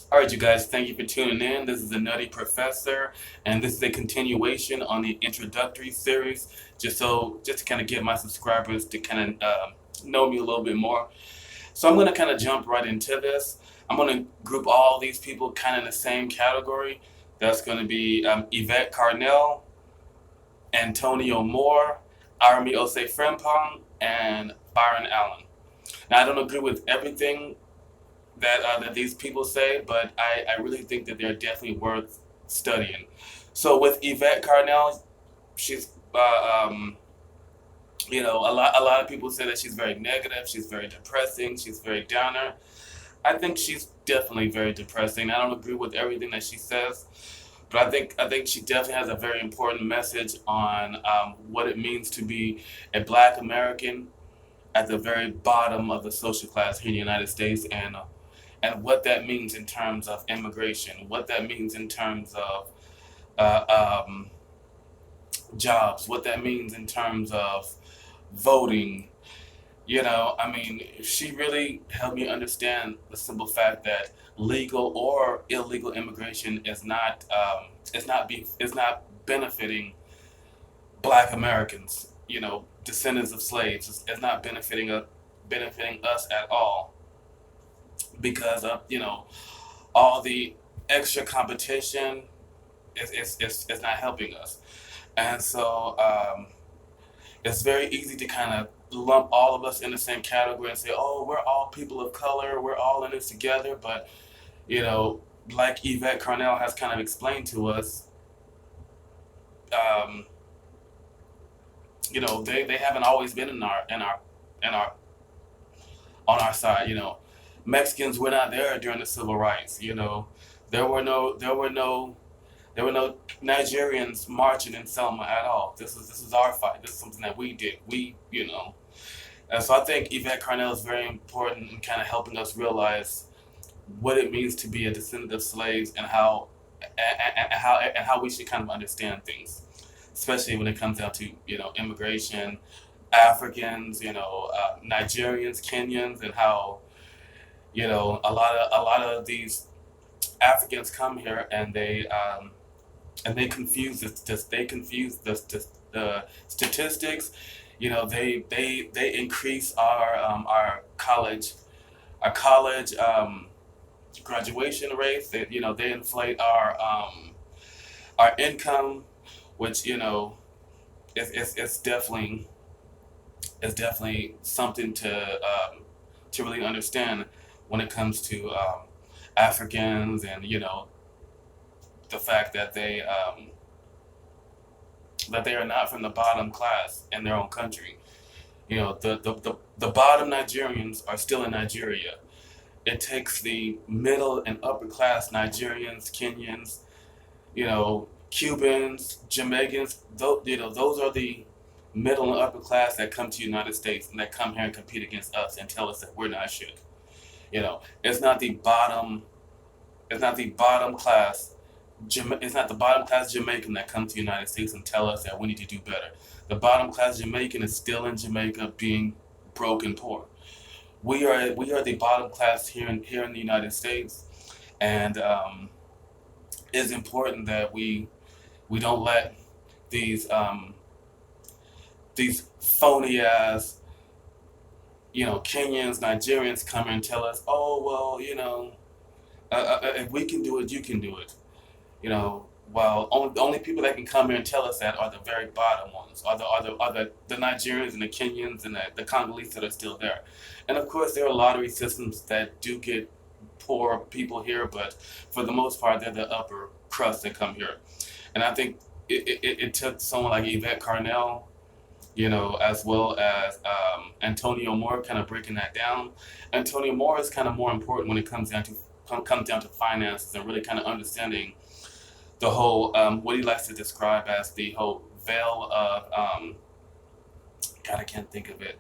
All right, you guys, thank you for tuning in. This is the Nutty Professor, and this is a continuation on the introductory series, just to kind of get my subscribers to kind of know me a little bit more. So I'm going to kind of jump right into this. I'm going to group all these people kind of in the same category. That's going to be Yvette Carnell, Antonio Moore, Army Osei Frimpong, and Byron Allen. Now, I don't agree with everything that these people say, but I really think that they're definitely worth studying. So with Yvette Carnell, she's a lot of people say that she's very negative, she's very depressing, she's very downer. I think she's definitely very depressing. I don't agree with everything that she says, but I think she definitely has a very important message on what it means to be a Black American at the very bottom of the social class here in the United States, and what that means in terms of immigration, what that means in terms of uh, um, jobs, what that means in terms of voting. I mean, she really helped me understand the simple fact that legal or illegal immigration is not benefiting Black Americans. Descendants of slaves. It's not benefiting us at all because of all the extra competition is not helping us. And so it's very easy to kind of lump all of us in the same category and say, oh, we're all people of color, we're all in this together. But, you know, like Yvette Carnell has kind of explained to us, um, they haven't always been in our on our side. Mexicans were not there during the civil rights. There were no Nigerians marching in Selma at all. This is our fight. This is something that we did. And so I think Yvette Carnell is very important in kind of helping us realize what it means to be a descendant of slaves and how we should kind of understand things, especially when it comes down to immigration, Africans, Nigerians, Kenyans, and how a lot of these Africans come here and they confuse the statistics. They increase our college graduation rates. They inflate our income, which it's definitely something to really understand when it comes to Africans, and the fact that they are not from the bottom class in their own country. The bottom Nigerians are still in Nigeria. It takes the middle and upper class Nigerians, Kenyans, Cubans, Jamaicans. Those are the middle and upper class that come to the United States and that come here and compete against us and tell us that we're not shit. It's not the bottom. It's not the bottom class. It's not the bottom class Jamaican that come to the United States and tell us that we need to do better. The bottom class Jamaican is still in Jamaica being broke and poor. We are the bottom class here in the United States, and it's important that we don't let these these phony ass Kenyans, Nigerians come here and tell us, oh well, if we can do it, you can do it. While the only people that can come here and tell us that are the very bottom ones, are the Nigerians and the Kenyans and the Congolese that are still there. And of course, there are lottery systems that do get poor people here, but for the most part, they're the upper crust that come here. And I think it took someone like Yvette Carnell, as well as Antonio Moore, kind of breaking that down. Antonio Moore is kind of more important when it comes down to finances and really kind of understanding the whole what he likes to describe as the whole veil of God, I can't think of it,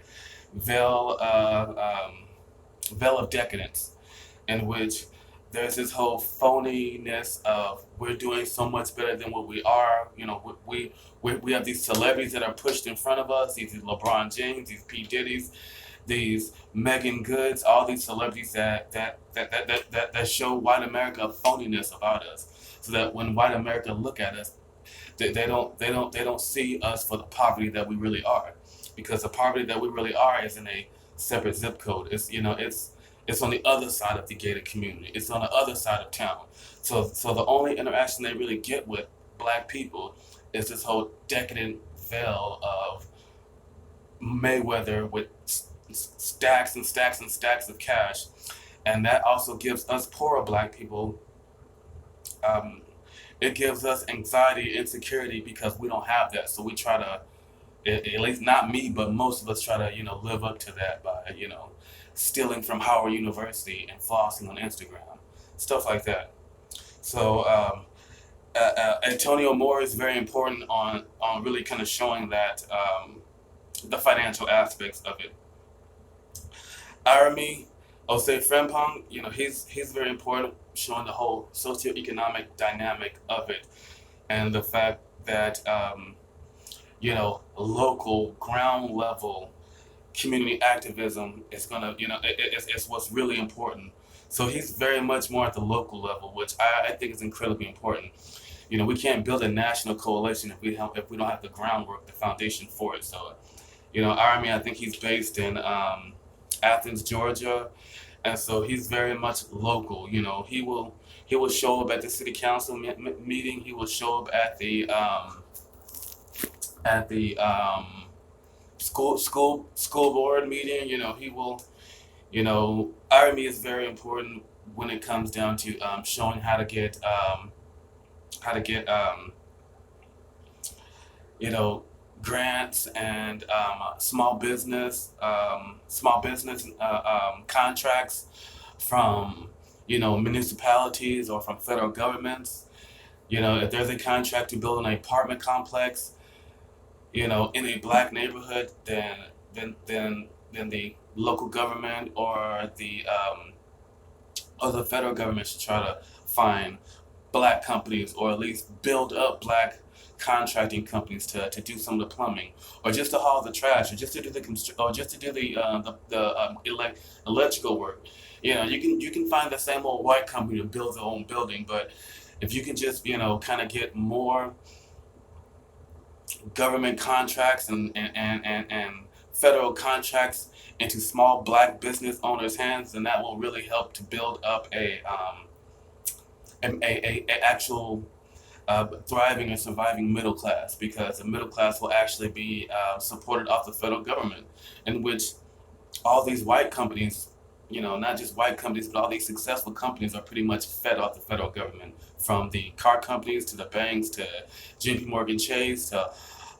veil of decadence, in which there's this whole phoniness of we're doing so much better than what we are. We have these celebrities that are pushed in front of us, these LeBron James, these P Diddy's, these Megan Goods, all these celebrities that show white America a phoniness about us, so that when white America look at us, they don't see us for the poverty that we really are, because the poverty that we really are is in a separate zip code. It's on the other side of the gated community. It's on the other side of town. So the only interaction they really get with black people is this whole decadent veil of Mayweather with stacks and stacks and stacks of cash, and that also gives us poorer black people. Um, it gives us anxiety, insecurity because we don't have that. So we try to, at least not me, but most of us try to, live up to that by, stealing from Howard University and flossing on Instagram, stuff like that. So Antonio Moore is very important on really kind of showing that the financial aspects of it. Army, Osei Frempong, he's very important, showing the whole socioeconomic dynamic of it, and the fact that local ground level community activism is gonna, it's what's really important. So he's very much more at the local level, which I think is incredibly important. We can't build a national coalition if we don't have the groundwork, the foundation for it. So, Army, I think he's based in Athens, Georgia, and so he's very much local. He will show up at the city council meeting. He will show up at the school board meeting. He will. Army is very important when it comes down to showing how to get you know grants and small business contracts from municipalities or from federal governments. If there's a contract to build an apartment complex, in a black neighborhood, then the local government or the federal government should try to find black companies, or at least build up black contracting companies to do some of the plumbing, or just to haul the trash, or just to do the electrical work. You can find the same old white company to build their own building, but if you can just kind of get more government contracts and federal contracts into small black business owners' hands, then that will really help to build up a actual thriving and surviving middle class, because the middle class will actually be supported off the federal government, in which all these white companies, not just white companies, but all these successful companies are pretty much fed off the federal government, from the car companies to the banks to JP Morgan Chase to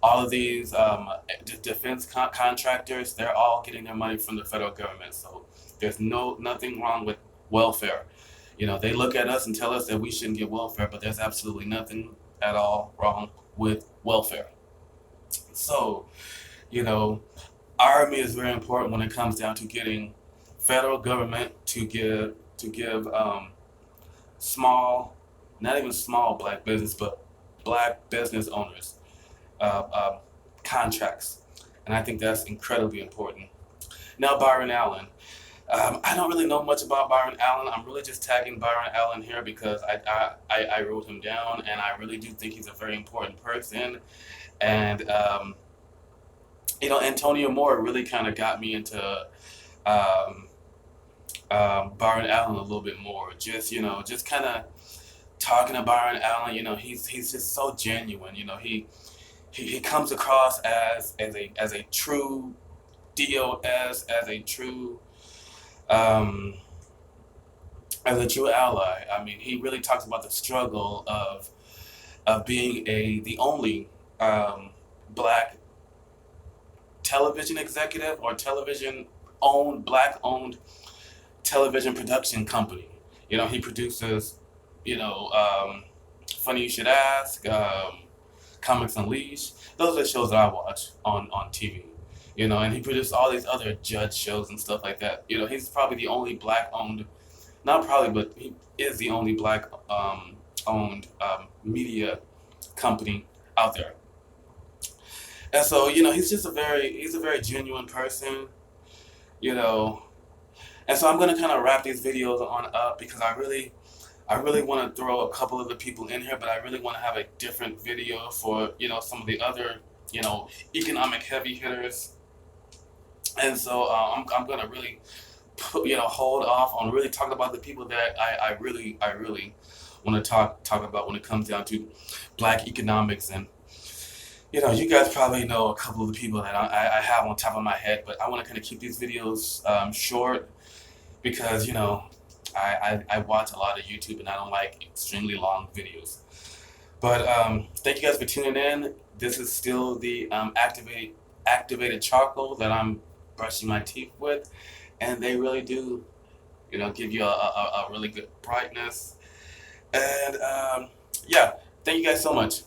all of these defense contractors. They're all getting their money from the federal government. So there's nothing wrong with welfare. They look at us and tell us that we shouldn't get welfare, but there's absolutely nothing at all wrong with welfare. So, you know, Army is very important when it comes down to getting federal government to give small, not even small black business, but black business owners contracts, and I think that's incredibly important. Now, Byron Allen. I don't really know much about Byron Allen. I'm really just tagging Byron Allen here because I wrote him down, and I really do think he's a very important person. And Antonio Moore really kind of got me into um, Byron Allen a little bit more. Just kind of talking to Byron Allen. He's just so genuine. He comes across as a true DOS, um, as a true ally. I mean, he really talks about the struggle of being the only black television executive, or black owned television production company. He produces, Funny You Should Ask, Comics Unleashed. Those are the shows that I watch on TV. And he produced all these other judge shows and stuff like that. He's probably the only black owned, not probably, but he is the only black owned media company out there. And so, he's a very genuine person. you know. And so I'm gonna kind of wrap these videos on up because I really want to throw a couple of the people in here, but I really want to have a different video for, some of the other, economic heavy hitters. And so I'm gonna really hold off on really talking about the people that I really want to talk about when it comes down to black economics. And you guys probably know a couple of the people that I have on top of my head, but I want to kind of keep these videos short because I watch a lot of YouTube and I don't like extremely long videos. But thank you guys for tuning in. This is still the activated charcoal that I'm brushing my teeth with, and they really do, give you a really good brightness. And yeah, thank you guys so much.